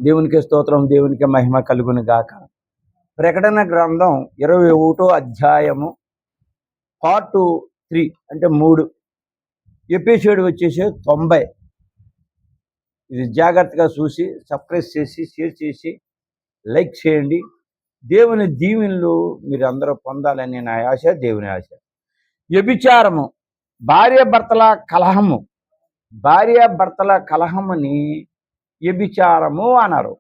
దేవునికి స్తోత్రం, దేవునికి మహిమ కలుగును గాక. ప్రకటన గ్రంథం 21 అధ్యాయము పార్ట్ 3 అంటే 3 ఎపిసోడ్ వచ్చేసి 90. ఇది జాగ్రత్తగా చూసి సబ్స్క్రైబ్ చేసి షేర్ చేసి లైక్ చేయండి. దేవుని దీవెనలు మీరు అందరూ పొందాలని నా ఆశ, దేవుని ఆశ. వ్యభిచారము, భార్యాభర్తల కలహముని వ్యభిచారము అన్నారు.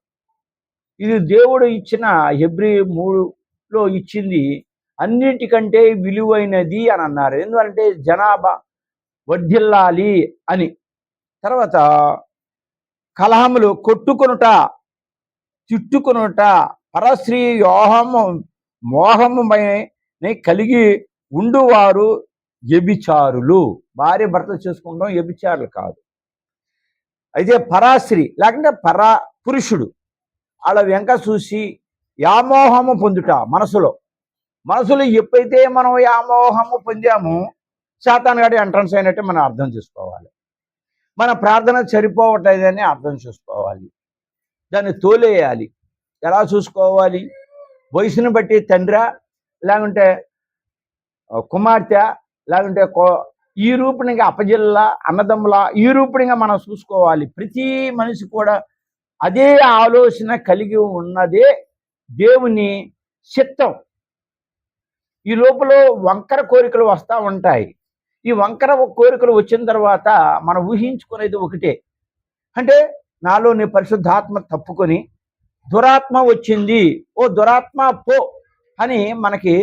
ఇది దేవుడు ఇచ్చిన హెబ్రీ 3లో ఇచ్చింది అన్నిటికంటే విలువైనది అని అన్నారు. ఎందుకంటే జనాభా వర్ధిల్లాలి అని. తర్వాత కలహములు, కొట్టుకొనుట, తిట్టుకొనుట, పరస్త్రీ మోహము కలిగి ఉండువారు వ్యభిచారులు. భార్య భర్తలు చేసుకుంటాం వ్యభిచారులు కాదు. అయితే పరాస్త్రీ లేకుంటే పురుషుడు వాళ్ళ వెంక చూసి యామోహము పొందుట, మనసులో ఎప్పుడైతే మనం యామోహము పొందామో సాతాను గాడి ఎంట్రన్స్ అయినట్టే మనం అర్థం చేసుకోవాలి. మన ప్రార్థన సరిపోవట్లేదని అర్థం చేసుకోవాలి. దాన్ని తోలేయాలి. ఎలా చూసుకోవాలి? వయసును బట్టి తండ్రి, లేకుంటే కుమార్తె, లేకుంటే ఈ రూపణిగా అపజిల్లా, అన్నదమ్ముల ఈ రూపణిగా మనం చూసుకోవాలి. ప్రతి మనిషి కూడా అదే ఆలోచన కలిగి ఉన్నదే దేవుని చిత్తం. ఈ లోపల వంకర కోరికలు వస్తూ ఉంటాయి. ఈ వంకర కోరికలు వచ్చిన తర్వాత మనం ఊహించుకునేది ఒకటే, అంటే నాలోని పరిశుద్ధాత్మ తప్పుకొని దురాత్మ వచ్చింది, ఓ దురాత్మ పో అని మనకి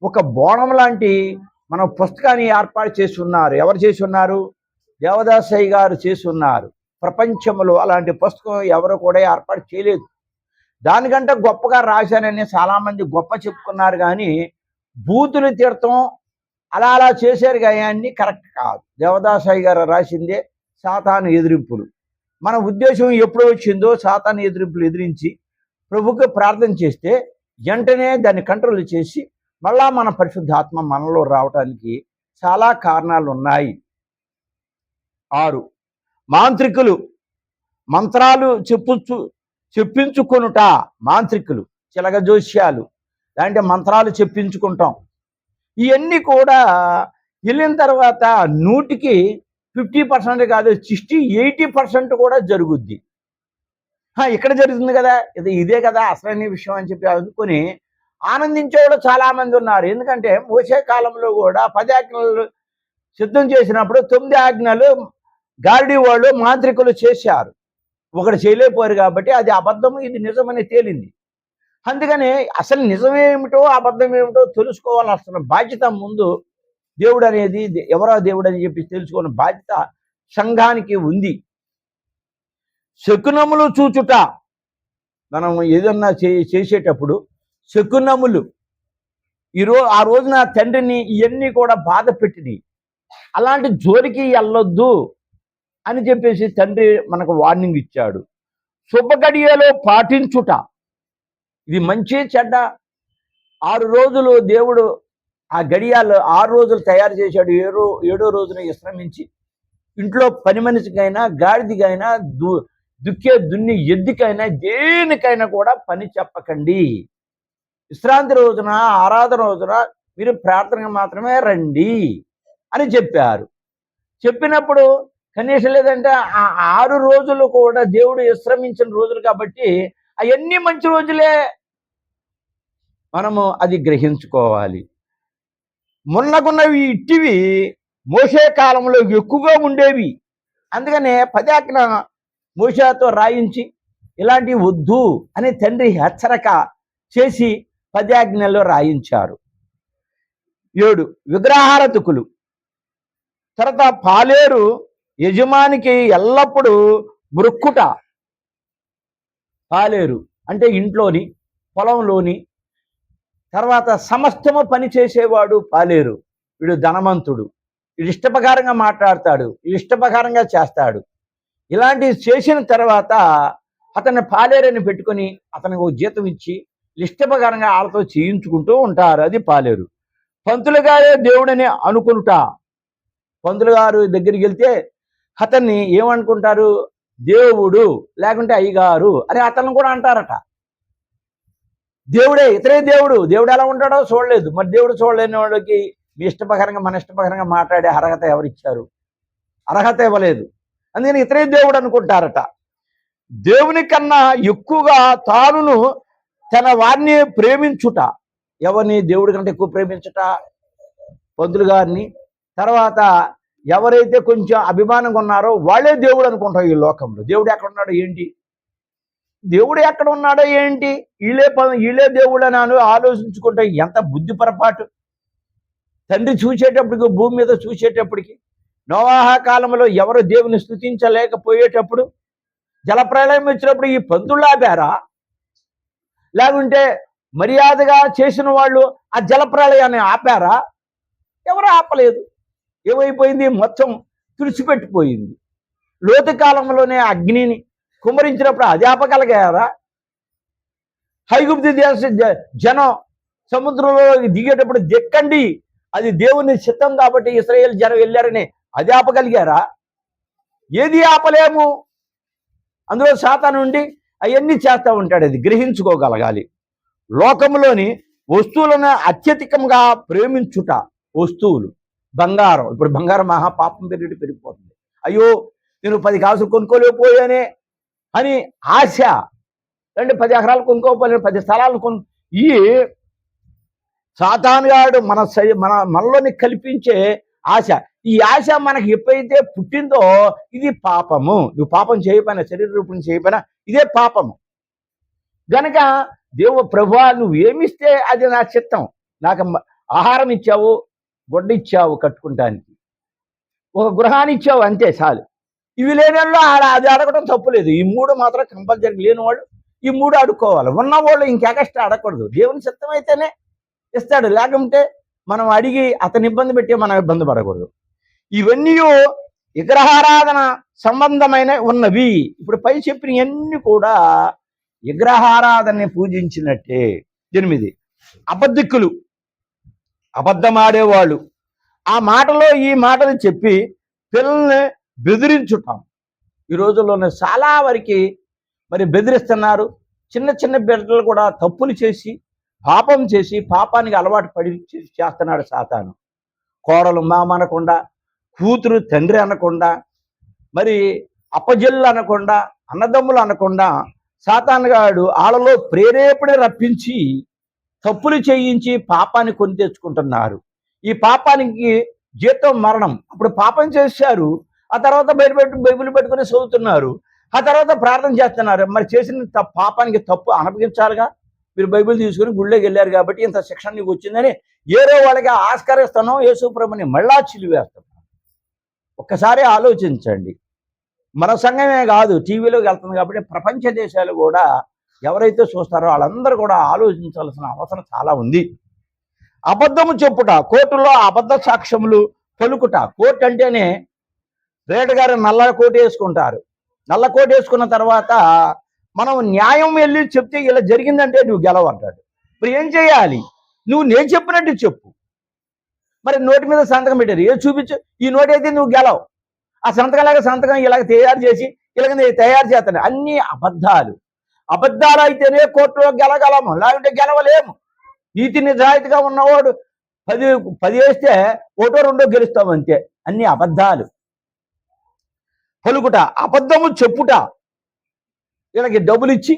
ఒక బోనం లాంటి మన పుస్తకాన్ని ఏర్పాటు చేసి ఉన్నారు. ఎవరు చేసి ఉన్నారు? దేవదాసయ్య గారు చేసి ఉన్నారు. ప్రపంచంలో అలాంటి పుస్తకం ఎవరు కూడా ఏర్పాటు చేయలేదు. దానికంటే గొప్పగా రాశానని చాలామంది గొప్ప చెప్పుకున్నారు, కానీ బూతులు తీర్థం అలా చేశారు. కానీ అన్నీ కరెక్ట్ కాదు. దేవదాసయ్య గారు రాసిందే సాతాను ఎదిరింపులు. మన ఉద్దేశం ఎప్పుడు వచ్చిందో సాతాను ఎదిరింపులు ఎదిరించి ప్రభువుకి ప్రార్థన చేస్తే వెంటనే దాన్ని కంట్రోల్ చేసి మళ్ళా మన పరిశుద్ధాత్మ మనలో రావడానికి చాలా కారణాలు ఉన్నాయి. 6 మాంత్రికులు, మంత్రాలు చెప్పించుకొనుట. మాంత్రికులు, చిలక జోస్యాలు లాంటి మంత్రాలు చెప్పించుకుంటాం. ఇవన్నీ కూడా వెళ్ళిన తర్వాత 100కి 50% కాదు, 60-80% కూడా జరుగుద్ది. ఇక్కడ జరుగుతుంది కదా, ఇదే కదా అసలైన విషయం అని చెప్పి అనుకుని ఆనందించేవాళ్ళు చాలామంది ఉన్నారు. ఎందుకంటే మోసే కాలంలో కూడా 10 ఆజ్ఞలు సిద్ధం చేసినప్పుడు 9 ఆజ్ఞలు గారడీ వాళ్ళు మాంత్రికులు చేశారు. ఒకటి చేయలేకపోయారు కాబట్టి అది అబద్ధము, ఇది నిజమని తేలింది. అందుకని అసలు నిజమేమిటో అబద్ధం ఏమిటో తెలుసుకోవాల్సిన బాధ్యత ముందు దేవుడు అనేది ఎవరో దేవుడు అని చెప్పి తెలుసుకున్న బాధ్యత సంఘానికి ఉంది. శకునములు చూచుట, మనం ఏదన్నా చేసేటప్పుడు శకునములు, ఆ రోజున తండ్రిని ఇవన్నీ కూడా బాధ పెట్టినాయి. అలాంటి జోలికి వెళ్ళొద్దు అని చెప్పేసి తండ్రి మనకు వార్నింగ్ ఇచ్చాడు. శుభగడియలో పాటించుట, ఇది మంచి చెడ్డ 6 రోజులు దేవుడు ఆ గడియాలు 6 రోజులు తయారు చేశాడు. 7వ రోజున విశ్రమించి ఇంట్లో పని మనిషికైనా, గాడిదికైనా, దున్ని ఎద్దుకైనా, దేనికైనా కూడా పని చెప్పకండి. విశ్రాంతి రోజున, ఆరాధన రోజున మీరు ప్రార్థనకు మాత్రమే రండి అని చెప్పారు. చెప్పినప్పుడు కనీసం లేదంటే ఆ 6 రోజులు కూడా దేవుడు విశ్రమించిన రోజులు కాబట్టి అవన్నీ మంచి రోజులే, మనము అది గ్రహించుకోవాలి. మొన్నకున్నవి ఇట్టివి మోసే కాలంలో ఎక్కువగా ఉండేవి. అందుకనే 10 ఆజ్ఞ మోసేతో రాయించి ఇలాంటివి వద్దు అని తండ్రి హెచ్చరిక చేసి 10 ఆజ్ఞల్లో రాయించారు. 7 విగ్రహారాధకులు. తర్వాత పాలేరు యజమానికి ఎల్లప్పుడూ మృక్కుట. పాలేరు అంటే ఇంట్లోని, పొలంలోని, తర్వాత సమస్తము పని చేసేవాడు పాలేరు. వీడు ధనవంతుడు, వీడు ఇష్టప్రకారంగా మాట్లాడతాడు, ఇష్టప్రకారంగా చేస్తాడు. ఇలాంటివి చేసిన తర్వాత అతన్ని పాలేరుని పెట్టుకొని అతనికి ఒక జీతం ఇచ్చి ఇష్టప్రకారంగా వాళ్ళతో చేయించుకుంటూ ఉంటారు. అది పాలేరు. పంతులు గారే దేవుడని అనుకుంటా. పంతులు గారు దగ్గరికి వెళ్తే అతన్ని ఏమనుకుంటారు? దేవుడు లేకుంటే అయ్యగారు అని అతను కూడా అంటారట. దేవుడే, ఇతరే దేవుడు. దేవుడు ఎలా ఉంటాడో చూడలేదు. మరి దేవుడు చూడలేని వాడికి మీ ఇష్టప్రకారంగా మన ఇష్టప్రకారంగా మాట్లాడే అర్హత ఎవరిచ్చారు? అర్హత ఇవ్వలేదు. అందుకని ఇతరే దేవుడు అనుకుంటారట. దేవుని కన్నా ఎక్కువగా తానును తన వారిని ప్రేమించుట. ఎవరిని దేవుడి కంటే ఎక్కువ ప్రేమించుట? పంతులు గారిని. తర్వాత ఎవరైతే కొంచెం అభిమానంగా ఉన్నారో వాళ్ళే దేవుడు అనుకుంటారు ఈ లోకంలో. దేవుడు ఎక్కడ ఉన్నాడో ఏంటి, దేవుడు ఎక్కడ ఉన్నాడో ఏంటి, వీళ్ళే దేవుడు అని ఆలోచించుకుంటే ఎంత బుద్ధి పొరపాటు. తండ్రి చూసేటప్పటికి, భూమి మీద చూసేటప్పటికి, నోవాహ కాలంలో ఎవరు దేవుని స్తుతించలేకపోయేటప్పుడు, జలప్రళయం వచ్చినప్పుడు ఈ పంతులు ఆపారా? లేకుంటే మర్యాదగా చేసిన వాళ్ళు ఆ జలప్రళయాన్ని ఆపారా? ఎవరు ఆపలేదు. ఏమైపోయింది? మొత్తం తుడిచిపెట్టిపోయింది. లోతు కాలంలోనే అగ్నిని కుమ్మరించినప్పుడు అది ఆపగలిగారా? ఐగుప్తు దేశ జనం సముద్రంలో దిగేటప్పుడు దిక్కండి, అది దేవుని చిత్తం కాబట్టి ఇశ్రాయేలు జనం వెళ్ళారని అది ఆపగలిగారా? ఏది ఆపలేము. అందులో సాతాను నుండి అవన్నీ చేస్తూ ఉంటాడు. అది గ్రహించుకోగలగాలి. లోకంలోని వస్తువులను అత్యధికంగా ప్రేమించుట. వస్తువులు, బంగారం. ఇప్పుడు బంగారం మహాపాపం పెరిగిపోతుంది. అయ్యో నేను 10 కాసులు కొనుక్కోలేకపోయానే అని ఆశ. అంటే 10 ఎకరాలు కొనుక్కోపోలేను, 10 స్థలాలు ఈ సాతాను గాడు మనలోని కల్పించే ఆశ. ఈ ఆశ మనకి ఎప్పుడైతే పుట్టిందో ఇది పాపము. నువ్వు పాపం చేయకపోయినా, శరీర రూపం చేయకపోయినా ఇదే పాపము. గనక ప్రభువా నువ్వు ఏమిస్తే అది నా చిత్తం. నాకు ఆహారం ఇచ్చావు, గుడ్డ ఇచ్చావు కట్టుకుంటానికి, ఒక గృహాన్ని ఇచ్చావు, అంతే చాలు. ఇవి లేని వాళ్ళు అది అడగడం తప్పులేదు. ఈ 3 మాత్రం కంపల్సరీ. లేని వాళ్ళు ఈ 3 అడుక్కోవాలి. ఉన్నవాళ్ళు ఇంకెక్స్ట్రా అడగకూడదు. దేవుని చిత్తం అయితేనే ఇస్తాడు. లేకుంటే మనం అడిగి అతని ఇబ్బంది పెట్టి మనం ఇబ్బంది పడకూడదు. ఇవన్నీ విగ్రహారాధన సంబంధమైన ఉన్నవి. ఇప్పుడు పై చెప్పినవన్నీ కూడా విగ్రహారాధనని పూజించినట్టే. 8 అబద్ధికులు, అబద్ధమాడేవాళ్ళు. ఆ మాటలో ఈ మాటలు చెప్పి పిల్లల్ని బెదిరించుటాం. ఈ రోజుల్లోనే చాలా వరకు మరి బెదిరిస్తున్నారు. చిన్న చిన్న బిడ్డలు కూడా తప్పులు చేసి, పాపం చేసి, పాపానికి అలవాటు పడి చేస్తున్నాడు సాతాను. కోడలు మామ అనకుండా, కూతురు తండ్రి అనకుండా, మరి అప్పజల్లు అనకుండా, అన్నదమ్ములు అనకుండా సాతాను గాడు ఆళ్ళలో ప్రేరేపణ రప్పించి తప్పులు చేయించి పాపాన్ని కొని తెచ్చుకుంటున్నారు. ఈ పాపానికి జీతం మరణం. అప్పుడు పాపం చేశారు, ఆ తర్వాత బైబిల్ పెట్టుకుని చదువుతున్నారు, ఆ తర్వాత ప్రార్థన చేస్తున్నారు. మరి చేసిన పాపానికి తప్పు అనుభవించాలిగా. మీరు బైబిల్ తీసుకుని గుళ్ళోకి వెళ్ళారు కాబట్టి ఇంత శిక్షణ నీకు వచ్చిందని ఏదో వాళ్ళకి ఆస్కరిస్తున్నాం, యేసుప్రభుని మళ్ళా చిలివేస్తున్నాం. ఒక్కసారి ఆలోచించండి. మన సంఘమే కాదు, టీవీలోకి వెళ్తుంది కాబట్టి ప్రపంచ దేశాలు కూడా ఎవరైతే చూస్తారో వాళ్ళందరూ కూడా ఆలోచించాల్సిన అవసరం చాలా ఉంది. అబద్ధము చెప్పుట, కోర్టులో అబద్ధ సాక్ష్యములు పలుకుట. కోర్టు అంటేనే రేటు గారు నల్ల కోటు వేసుకుంటారు. నల్ల కోటు వేసుకున్న తర్వాత మనం న్యాయం వెళ్ళి చెప్తే ఇలా జరిగిందంటే నువ్వు గెలవంటాడు. మరి ఏం చేయాలి? నువ్వు నేను చెప్పినట్టు చెప్పు. మరి నోటి మీద సంతకం పెట్టారు, ఏ చూపించు, ఈ నోటి అయితే నువ్వు గెలవు. ఆ సంతకంలాగా సంతకం ఇలాగ తయారు చేసి ఇలాగ నేను తయారు చేస్తాను. అన్ని అబద్ధాలు. అబద్ధాలు అయితేనే కోర్టులో గెలగలము, లేకుంటే గెలవలేము. నీతి నిజాయితీగా ఉన్నవాడు 10 వేస్తే 1 2 గెలుస్తాం అంతే. అన్ని అబద్ధాలు. పలుకుట, అబద్ధము చెప్పుట. వీళ్ళకి డబ్బులు ఇచ్చి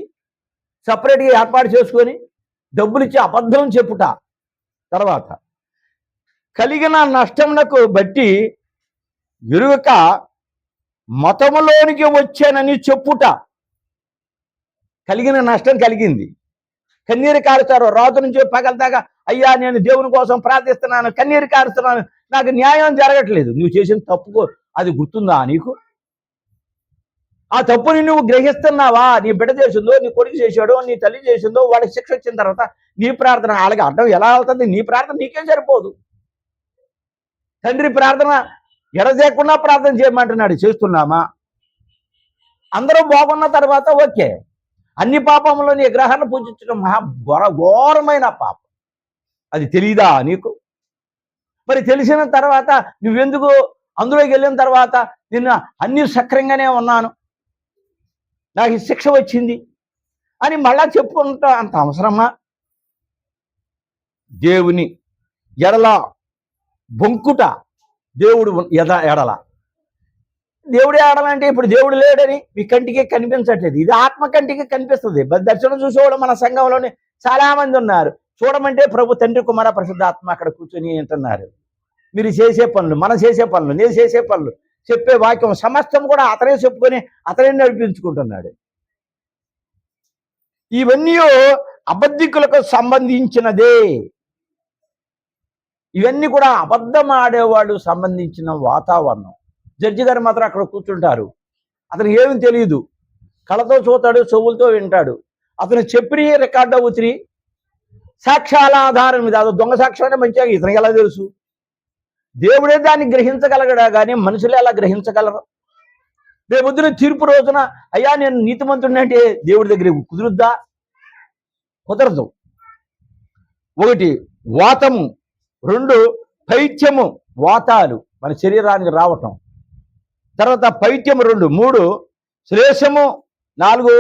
సపరేట్గా ఏర్పాటు చేసుకొని డబ్బులు ఇచ్చి అబద్ధం చెప్పుట. తర్వాత కలిగిన నష్టమునకు బట్టి ఎరుగక మతములోనికి వచ్చానని చెప్పుట. కలిగిన నష్టం కలిగింది, కన్నీరు కారుస్తారు. రాత్రి నుంచి పగల దాకా అయ్యా నేను దేవుని కోసం ప్రార్థిస్తున్నాను, కన్నీరు కారుస్తున్నాను, నాకు న్యాయం జరగట్లేదు. నువ్వు చేసిన తప్పుకు అది గుర్తుందా నీకు? ఆ తప్పుని నువ్వు గ్రహిస్తున్నావా? నీ బిడ్డ చేసిందో, నీ కొడుకు చేశాడో, నీ తల్లి చేసిందో, వాడికి శిక్ష వచ్చిన తర్వాత నీ ప్రార్థన వాళ్ళకి అడ్డం ఎలా అవుతుంది? నీ ప్రార్థన నీకేం సరిపోదు. తండ్రి ప్రార్థన ఎడదేయకుండా ప్రార్థన చేయమంటున్నాడు, చేస్తున్నామా? అందరూ బాగున్న తర్వాత ఓకే. అన్ని పాపంలోని విగ్రహాలను పూజించడం ఘోరమైన పాపం. అది తెలీదా నీకు? మరి తెలిసిన తర్వాత నువ్వెందుకు అందులోకి వెళ్ళిన తర్వాత నిన్ను అన్ని సక్రంగానే ఉన్నాను, నాకు ఈ శిక్ష వచ్చింది అని మళ్ళా చెప్పుకుంటా అంత అవసరమా? దేవుని ఎడల బొంకుట, దేవుడు ఎడల, దేవుడే ఆడాలంటే ఇప్పుడు దేవుడు లేడని మీ కంటికి కనిపించట్లేదు. ఇది ఆత్మ కంటికి కనిపిస్తుంది. దర్శనం చూసేవాడు మన సంఘంలోనే చాలా మంది ఉన్నారు. చూడమంటే ప్రభు తండ్రి కుమార పరిశుద్ధాత్మ అక్కడ కూర్చొని అంటున్నారు. మీరు చేసే పనులు, మనం చేసే పనులు, నేను చేసే పనులు, చెప్పే వాక్యం సమస్తం కూడా అతనే చెప్పుకొని అతనే నడిపించుకుంటున్నాడు. ఇవన్నీ అబద్ధికులకు సంబంధించినదే. ఇవన్నీ కూడా అబద్ధం ఆడేవాళ్ళు సంబంధించిన వాతావరణం. జడ్జి గారు మాత్రం అక్కడ కూర్చుంటారు. అతను ఏమీ తెలియదు. కళ్ళతో చూస్తాడు, చెవులతో వింటాడు. అతను చెప్పి రికార్డ్ అవుతుంది. సాక్ష్యాల ఆధారం మీద, అది దొంగ సాక్ష్యం అంటే మంచిగా ఇతనికి ఎలా తెలుసు? దేవుడే దాన్ని గ్రహించగలగడా కానీ మనుషులు ఎలా గ్రహించగలరు? రేపొద్దున తీర్పు రోజున అయ్యా నేను నీతిమంతుడిని అంటే దేవుడి దగ్గర కుదురుద్దా? కుదరదు. ఒకటి వాతము, రెండు పైత్యము, వాతాలు మన శరీరానికి రావటం, తర్వాత పైత్యము, రెండు, మూడు శ్లేషము, నాలుగు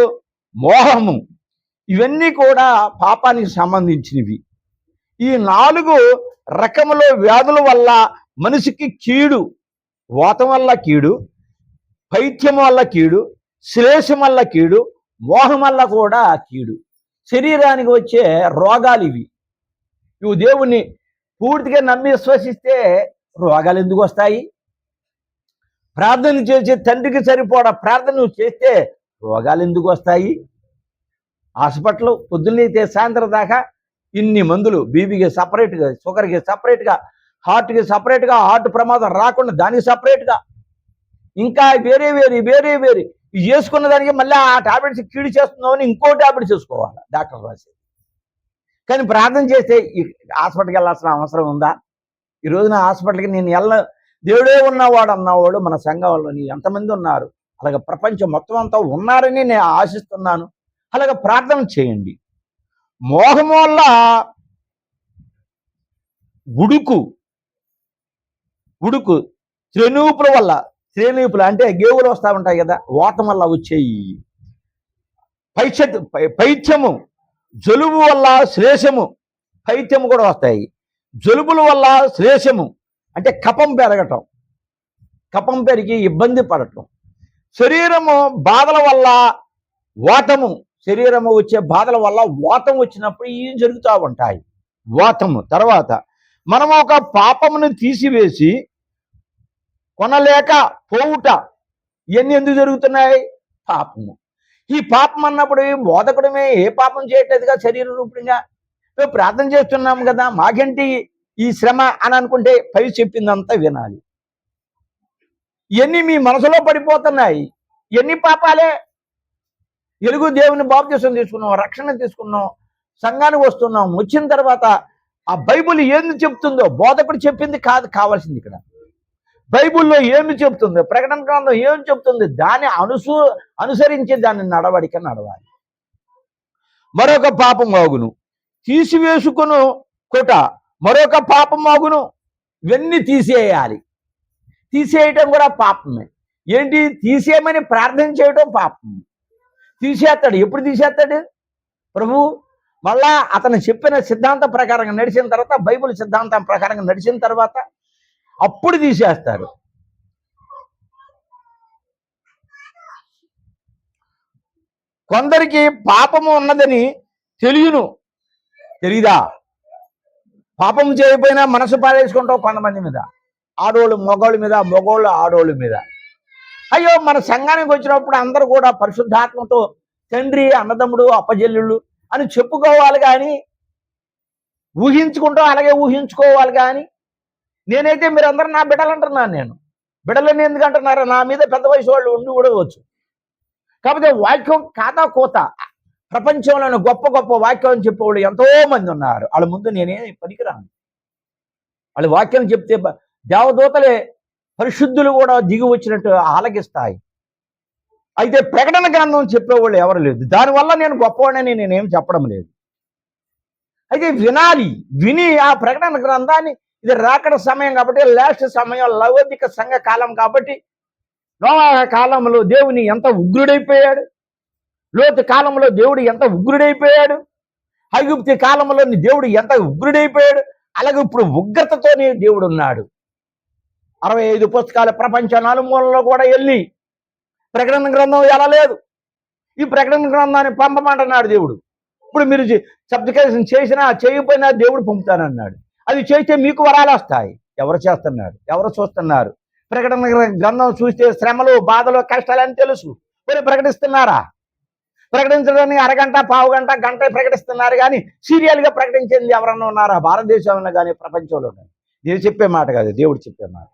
మోహము. ఇవన్నీ కూడా పాపానికి సంబంధించినవి. ఈ 4 రకముల వ్యాధుల వల్ల మనిషికి కీడు. వాతం వల్ల కీడు, పైత్యం వల్ల కీడు, శ్లేషం వల్ల కీడు, మోహం వల్ల కూడా కీడు. శరీరానికి వచ్చే రోగాలు ఇవి. ఇవి దేవుణ్ణి పూర్తిగా నమ్మి విశ్వసిస్తే రోగాలు ఎందుకు వస్తాయి? ప్రార్థన చేసి తండ్రికి సరిపోడా ప్రార్థన నువ్వు చేస్తే రోగాలు ఎందుకు వస్తాయి? హాస్పిటల్ పొద్దున్నైతే సాయంత్రం దాకా ఇన్ని మందులు, బీపీకి సపరేట్గా, షుగర్కి సపరేట్గా, హార్ట్కి సపరేట్గా, హార్ట్ ప్రమాదం రాకుండా దానికి సపరేట్గా, ఇంకా వేరే ఇవి చేసుకున్న దానికి మళ్ళీ ఆ టాబ్లెట్స్ కీడు చేస్తున్నామని ఇంకో టాబ్లెట్స్ చేసుకోవాలి డాక్టర్ రాసి. కానీ ప్రార్థన చేస్తే ఈ హాస్పిటల్కి వెళ్ళాల్సిన అవసరం ఉందా? ఈ రోజున హాస్పిటల్కి నేను దేవుడే ఉన్నవాడు అన్నవాడు మన సంఘంలోని ఎంతమంది ఉన్నారు? అలాగే ప్రపంచం మొత్తం అంతా ఉన్నారని నేను ఆశిస్తున్నాను. అలాగే ప్రార్థన చేయండి. మోహం వల్ల ఉడుకు, శ్రేణూపుల వల్ల, శ్రేణూపులు అంటే గేవులు వస్తూ ఉంటాయి కదా, వాతం వల్ల వచ్చేయి. పైత్యము, జలుబు వల్ల శ్లేషము, పైత్యము కూడా వస్తాయి. జలుబుల వల్ల శ్లేషము అంటే కఫం పెరగటం, కఫం పెరిగి ఇబ్బంది పడటం. శరీరము బాధల వల్ల వాతము, శరీరము వచ్చే బాధల వల్ల వాతం వచ్చినప్పుడు ఇవి జరుగుతూ ఉంటాయి. వాతము. తర్వాత మనము ఒక పాపమును తీసివేసి కొనలేక పోవుట, ఇవన్నీ ఎందుకు జరుగుతున్నాయి? పాపము. ఈ పాపం అన్నప్పుడు బోధకుడమే ఏ పాపం చేయట్లేదుగా శరీర రూపంగా. మేము ప్రార్థన చేస్తున్నాము కదా, మాకేంటి ఈ శ్రమ అని అనుకుంటే పై చెప్పిందంతా వినాలి. ఇవన్నీ మీ మనసులో పడిపోతున్నాయి. ఎన్ని పాపాలే. ఎలుగు దేవుని బాప్తిసం తీసుకున్నాం, రక్షణ తీసుకున్నాం, సంఘానికి వస్తున్నాం. వచ్చిన తర్వాత ఆ బైబిల్ ఏంది చెప్తుందో, బోధకుడు చెప్పింది కాదు కావాల్సింది. ఇక్కడ బైబిల్లో ఏమి చెప్తుందో, ప్రకటన గ్రంథం ఏమి చెప్తుంది, దాన్ని అనుసరించి దాన్ని నడవాలి. మరొక పాపం ఆగును, తీసివేసుకును కొట మరొక పాపం ఆగును. ఇవన్నీ తీసేయాలి. తీసేయటం కూడా పాపమే. ఏంటి? తీసేయమని ప్రార్థన చేయటం పాపం. తీసేస్తాడు. ఎప్పుడు తీసేస్తాడు? ప్రభు మళ్ళా అతను చెప్పిన సిద్ధాంతం ప్రకారంగా నడిచిన తర్వాత, బైబిల్ సిద్ధాంతం ప్రకారంగా నడిచిన తర్వాత అప్పుడు తీసేస్తారు. కొందరికి పాపము ఉన్నదని తెలీదా? పాపం చేయకపోయినా మనసు పారేసుకుంటావు కొంతమంది మీద, ఆడోళ్ళు మగోళ్ళ మీద, మగోళ్ళు ఆడోళ్ళ మీద. అయ్యో, మన సంఘానికి వచ్చినప్పుడు అందరూ కూడా పరిశుద్ధాత్మతో తండ్రి, అన్నదమ్ముడు, అప్పజల్లుళ్ళు అని చెప్పుకోవాలి కానీ, అలాగే ఊహించుకోవాలి కానీ, నేనైతే మీరందరూ నా బిడ్డలు అంటున్నాను. నేను బిడ్డలని ఎందుకు అంటున్నారు? నా మీద పెద్ద వయసు వాళ్ళు ఉండి ఉండవచ్చు. కాకపోతే వాక్యం కాదా కోత. ప్రపంచంలోని గొప్ప వాక్యం అని చెప్పేవాళ్ళు ఎంతో మంది ఉన్నారు. వాళ్ళ ముందు నేనే పనికిరాను. వాళ్ళ వాక్యం చెప్తే దేవదూతలే, పరిశుద్ధులు కూడా దిగి వచ్చినట్టు ఆలకిస్తాయి. అయితే ప్రకటన గ్రంథం చెప్పేవాళ్ళు ఎవరు లేదు. దానివల్ల నేను గొప్పవాడని నేనేం చెప్పడం లేదు. అయితే విని ఆ ప్రకటన గ్రంథాన్ని, ఇది రాకడ సమయం కాబట్టి, లాస్ట్ సమయం, లౌకిక సంఘ కాలం కాబట్టి, నోవహు కాలంలో దేవుని ఎంత ఉగ్రుడైపోయాడు. లోతు కాలంలో దేవుడు ఎంత ఉగ్రుడైపోయాడు, ఐగుప్తి కాలంలోని దేవుడు ఎంత ఉగ్రుడైపోయాడు, అలాగే ఇప్పుడు ఉగ్రతతోనే దేవుడు ఉన్నాడు. 65 పుస్తకాల ప్రపంచ నలుమూలలో కూడా వెళ్ళి ప్రకటన గ్రంథం ఎలా లేదు, ఈ ప్రకటన గ్రంథాన్ని పంపమంటున్నాడు దేవుడు. ఇప్పుడు మీరు సబ్స్క్రిప్షన్ చేసినా చేయకపోయినా దేవుడు పంపుతానన్నాడు. అది చేస్తే మీకు వరాలు వస్తాయి. ఎవరు చేస్తున్నారు, ఎవరు చూస్తున్నారు? ప్రకటన గ్రంథం చూస్తే శ్రమలు, బాధలు, కష్టాలు అని తెలుసు. మరి ప్రకటిస్తున్నారా? ప్రకటించడానికి అరగంట, పావు గంట, గంట ప్రకటిస్తున్నారు కానీ సీరియల్గా ప్రకటించేది ఎవరన్నా ఉన్నారా భారతదేశంలో కానీ ప్రపంచంలో కానీ? నేను చెప్పే మాట కాదు, దేవుడు చెప్పే మాట.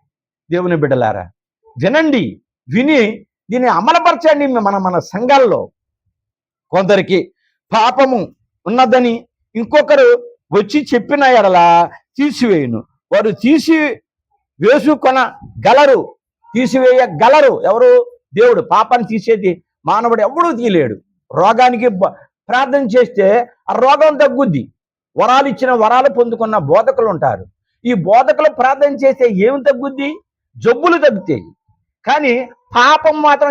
దేవుని బిడ్డలారా వినండి, విని దీన్ని అమలుపరచండి. మన సంఘాల్లో కొందరికి పాపము ఉన్నదని ఇంకొకరు వచ్చి చెప్పిన ఎడలా తీసివేయును. వారు తీసివేయగలరు. ఎవరు? దేవుడు. పాపాన్ని తీసేది మానవుడు ఎవడూ తీయలేడు. రోగానికి ప్రార్థన చేస్తే ఆ రోగం తగ్గుద్ది. వరాలు ఇచ్చిన వరాలు పొందుకున్న బోధకులు ఉంటారు. ఈ బోధకులు ప్రార్థన చేస్తే ఏమి తగ్గుద్ది? జబ్బులు తగ్గుతాయి. కానీ పాపం మాత్రం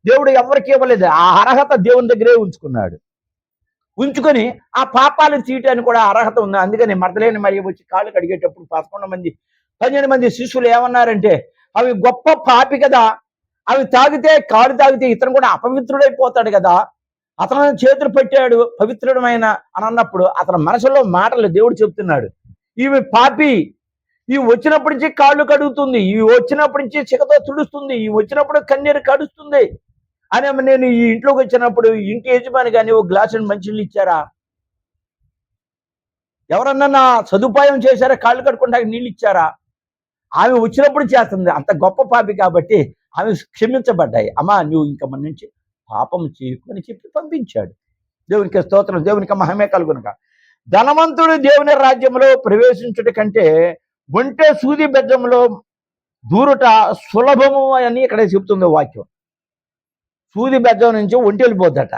దేవుడు ఎవరికి ఇవ్వలేదు. ఆ అర్హత దేవుని దగ్గరే ఉంచుకొని ఆ పాపాలను తీయటానికి కూడా అర్హత ఉంది. అందుకని మర్దలేని మరి వచ్చి కాళ్ళు కడిగేటప్పుడు 12 మంది శిష్యులు ఏమన్నారంటే, అవి గొప్ప పాపి కదా, అవి కాళ్ళు తాగితే ఇతను కూడా అపవిత్రుడైపోతాడు కదా, అతను చేతులు పెట్టాడు పవిత్రుడమైన అని అన్నప్పుడు అతని మనసులో మాటలు దేవుడు చెప్తున్నాడు. ఇవి పాపి, ఇవి వచ్చినప్పటి నుంచి కాళ్ళు కడుగుతుంది, ఇవి వచ్చినప్పటి నుంచి చికతో తుడుస్తుంది, ఇవి వచ్చినప్పుడు కన్నీరు కడుస్తుంది అని. నేను ఈ ఇంట్లోకి వచ్చినప్పుడు ఇంటి యజమాని కానీ ఓ గ్లాసు మంచినీళ్ళు ఇచ్చారా? ఎవరన్నా నా సదుపాయం చేశారా? కాళ్ళు కడుక్కుంటానికి నీళ్ళు ఇచ్చారా? ఆమె వచ్చినప్పుడు చేస్తుంది. అంత గొప్ప పాపి కాబట్టి ఆమె క్షమించబడ్డాయి. అమ్మా నువ్వు ఇంకా మన నుంచి పాపం చేయకు అని చెప్పి పంపించాడు. దేవునికి స్తోత్రం, దేవునికి మహిమే కలుగునుగా. ధనవంతుడు దేవుని రాజ్యంలో ప్రవేశించుట కంటే ఒంటె సూది బెజ్జంలో దూరుట సులభము అని ఇక్కడ చెప్తుంది వాక్యం. సూది బెజ్జం నుంచి ఒంటె వెళ్ళిపోద్దట,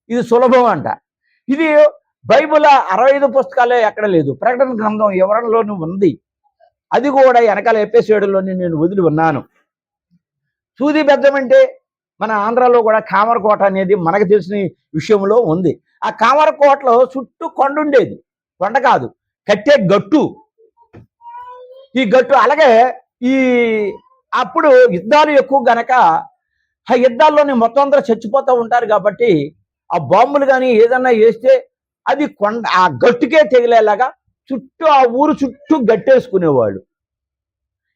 ఇది సులభం అంట. ఇది బైబిల్ 65 పుస్తకాలే ఎక్కడ లేదు. ప్రకటన గ్రంథం ఎవరిలోనూ ఉంది. అది కూడా వెనకాల ఎపిసోడ్లోని నేను వదిలి ఉన్నాను. సూది బెజ్జం అంటే మన ఆంధ్రాలో కూడా కామరకోట అనేది మనకు తెలిసిన విషయంలో ఉంది. ఆ కామరకోటలో చుట్టూ కొండ ఉండేది. కొండ కాదు, కట్టే గట్టు. ఈ గట్టు అలాగే అప్పుడు యుద్ధాలు ఎక్కువ గనక ఆ యుద్ధాల్లోని మొత్తం అందరూ చచ్చిపోతూ ఉంటారు కాబట్టి ఆ బాంబులు కానీ ఏదన్నా వేస్తే అది కొండ ఆ గట్టుకే తెగిలేలాగా చుట్టూ ఆ ఊరు చుట్టూ గట్టేసుకునేవాళ్ళు.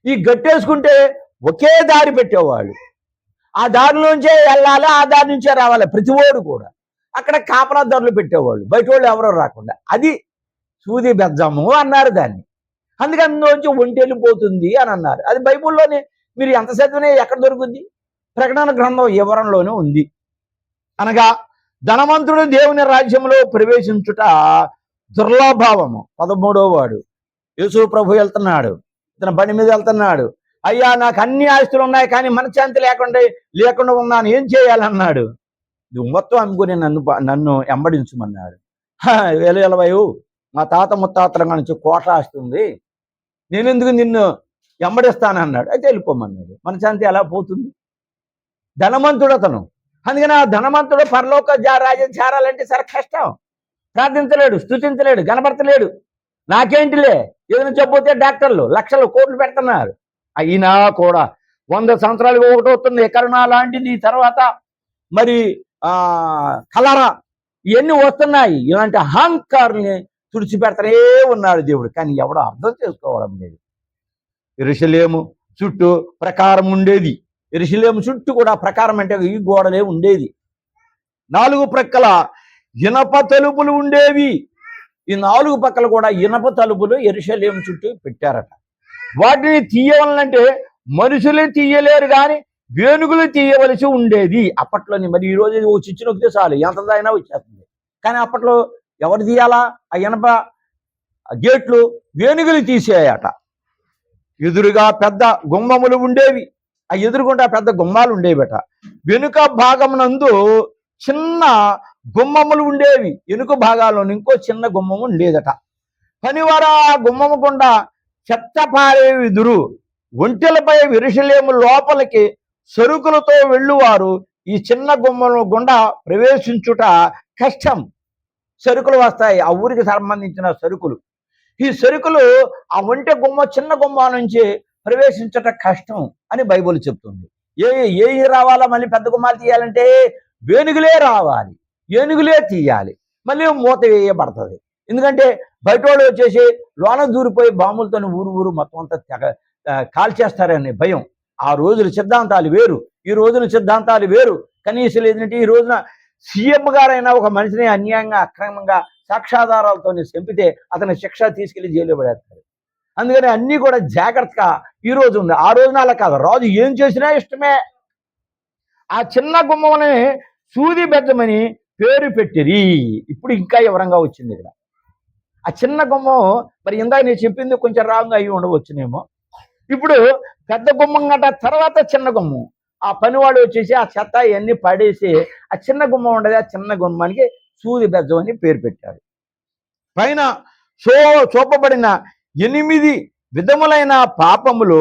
ఈ గట్టేసుకుంటే ఒకే దారి పెట్టేవాళ్ళు. ఆ దారిలోంచే వెళ్ళాలి, ఆ దారి నుంచే రావాలి ప్రతి ఓడు కూడా. అక్కడ కాపలాదారులు పెట్టేవాళ్ళు, బయట వాళ్ళు ఎవరో రాకుండా. అది సూది బెజ్జము అన్నారు దాన్ని. అందుకే అందులోంచి ఒంటె వెళ్ళిపోతుంది అని అన్నారు. అది బైబిల్లోనే మీరు ఎంత చదివినా ఎక్కడ దొరుకుద్ది? ప్రకటన గ్రంథం వివరంలోనే ఉంది. అనగా ధనవంతుడు దేవుని రాజ్యంలో ప్రవేశించుట దుర్లభావము. 13వ వాడు యేసు ప్రభు వెళ్తున్నాడు, ఇతను బండి మీద వెళ్తున్నాడు. అయ్యా నాకు అన్ని ఆస్తులు ఉన్నాయి కానీ మనశ్శాంతి లేకుండా ఉన్నాను, ఏం చేయాలన్నాడు. నువ్వు మొత్తం అమ్ముకుని నన్ను వెంబడించమన్నాడు. వేలవయు మా తాత ముత్తాతల నుంచి కోట ఆస్తుంది, నేనెందుకు నిన్ను వెంబడిస్తానన్నాడు. అయితే వెళ్ళిపోమన్నాడు. మనశ్శాంతి ఎలా పోతుంది? ధనవంతుడు అతను. అందుకని ఆ ధనవంతుడు పరలోక రాజ్యం చేరాలంటే సరే కష్టం. ప్రార్థించలేడు, స్తుతించలేడు, కనబడతలేడు. నాకేంటిలే ఏదైనా చెప్పబోతే డాక్టర్లు లక్షలు కోట్లు పెడుతున్నారు. అయినా కూడా 100 సంవత్సరాలుగా ఒకటి వస్తుంది కరోనా లాంటిది, తర్వాత మరి కలరా, ఇవన్నీ వస్తున్నాయి. ఇలాంటి అహంకారుల్ని తుడిచిపెడతానే ఉన్నాడు దేవుడు. కానీ ఎవడో అర్థం చేసుకోవడం లేదు. యెరూషలేము చుట్టూ ప్రకారం ఉండేది. యెరూషలేము చుట్టూ కూడా ప్రకారం అంటే ఈ గోడలే ఉండేది. 4 ప్రక్కల ఇనప తలుపులు ఉండేవి. ఈ 4 పక్కల కూడా ఇనప తలుపులు యెరూషలేము చుట్టూ పెట్టారట. వాటిని తీయవలనంటే మనుషులే తీయలేరు కానీ వేణుగులు తీయవలసి ఉండేది అప్పట్లోని. మరి ఈ రోజు ఓ చిచ్చు నొక్కితే చాలు ఎంతదైనా వచ్చేస్తుంది. కానీ అప్పట్లో ఎవరు తీయాలా? ఆ ఇనప గేట్లు వేణుగులు తీసేయట. ఎదురుగా పెద్ద గుమ్మములు ఉండేవి. ఆ ఎదురుగుండా పెద్ద గుమ్మాలు ఉండేవిట. వెనుక భాగమునందు చిన్న గుమ్మములు ఉండేవి. వెనుక భాగాల్లో ఇంకో చిన్న గుమ్మము ఉండేదట. పనివారు ఆ గుమ్మము గుండా చెత్త పారేవిదురు. ఒంటెలపై యెరూషలేము లోపలికి సరుకులతో వెళ్ళువారు ఈ చిన్న గుమ్మం గుండా ప్రవేశించుట కష్టం. సరుకులు వస్తాయి, ఆ ఊరికి సంబంధించిన సరుకులు. ఈ సరుకులు ఆ ఒంటె గుమ్మ చిన్న గుమ్మ నుంచి ప్రవేశించట కష్టం అని బైబిల్ చెప్తుంది. ఏ రావాలా? మళ్ళీ పెద్ద గుమ్మాలు తీయాలంటే వేణుగులే రావాలి, ఏనుగులే తీయాలి, మళ్ళీ మూత వేయబడుతుంది. ఎందుకంటే బయట వాళ్ళు వచ్చేసి లోన దూరిపోయి బాంబులతో ఊరు మొత్తం అంతా కాల్చేస్తారనే భయం. ఆ రోజుల సిద్ధాంతాలు వేరు, ఈ రోజున సిద్ధాంతాలు వేరు. కనీసం ఏంటంటే ఈ రోజున సీఎం గారైనా ఒక మనిషిని అన్యాయంగా అక్రమంగా సాక్ష్యాధారాలతో చంపితే అతని శిక్ష తీసుకెళ్లి జైలు పడేస్తారు. అందుకని అన్నీ కూడా జాగ్రత్తగా ఈ రోజు ఉంది. ఆ రోజున అలా కాదు, రాజు ఏం చేసినా ఇష్టమే. ఆ చిన్న గుమ్మని సూది బెద్దమని పేరు పెట్టిరి. ఇప్పుడు ఇంకా వివరంగా వచ్చింది ఇక్కడ. ఆ చిన్న గుమ్మం మరి ఇందాక నేను చెప్పింది కొంచెం రాంగ్ అయ్యి ఉండవచ్చునేమో. ఇప్పుడు పెద్ద గుమ్మం గంట తర్వాత చిన్న గుమ్మం. ఆ పనివాడు వచ్చేసి ఆ చెత్త ఇవన్నీ పడేసి ఆ చిన్న గుమ్మం ఉండదు, ఆ చిన్న గుమ్మానికి సూది బెజ్జం అని పేరు పెట్టారు. పైన చూపబడిన 8 విధములైన పాపములు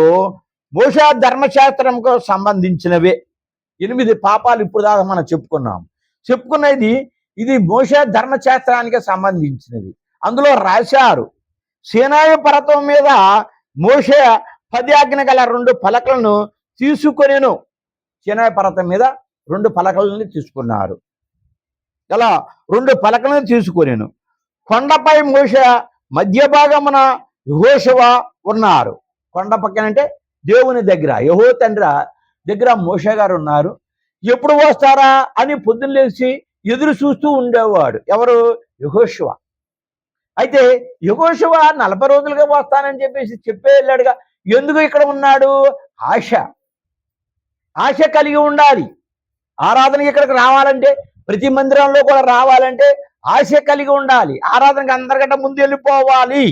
మోషే ధర్మశాస్త్రంకు సంబంధించినవే. 8 పాపాలు ఇప్పుడు దాకా మనం చెప్పుకున్నది ఇది మోషే ధర్మశాస్త్రానికి సంబంధించినది. అందులో రాశారు, సీనాయి పర్వతం మీద మోషే 10 ఆజ్ఞ గల 2 పలకలను తీసుకొనేను. సీనాయి పర్వతం మీద 2 పలకలను తీసుకున్నారు. అలా 2 పలకలను తీసుకొనేను. కొండపై మోషే మధ్య భాగమున యెహోషువ ఉన్నారు. కొండ పక్కనంటే దేవుని దగ్గర, యెహో తండ్రి దగ్గర మోషే గారు ఉన్నారు. ఎప్పుడు వస్తారా అని పొద్దున్న లేచి ఎదురు చూస్తూ ఉండేవాడు. ఎవరు? యెహోషువ. అయితే యెహోషువ 40 రోజులుగా వస్తానని చెప్పే వెళ్ళాడుగా. ఎందుకు ఇక్కడ ఉన్నాడు? ఆశ కలిగి ఉండాలి. ఆరాధనకి ఇక్కడికి రావాలంటే, ప్రతి మందిరంలో కూడా రావాలంటే ఆశ కలిగి ఉండాలి. ఆరాధనకి అందరికంటే ముందు వెళ్ళిపోవాలి.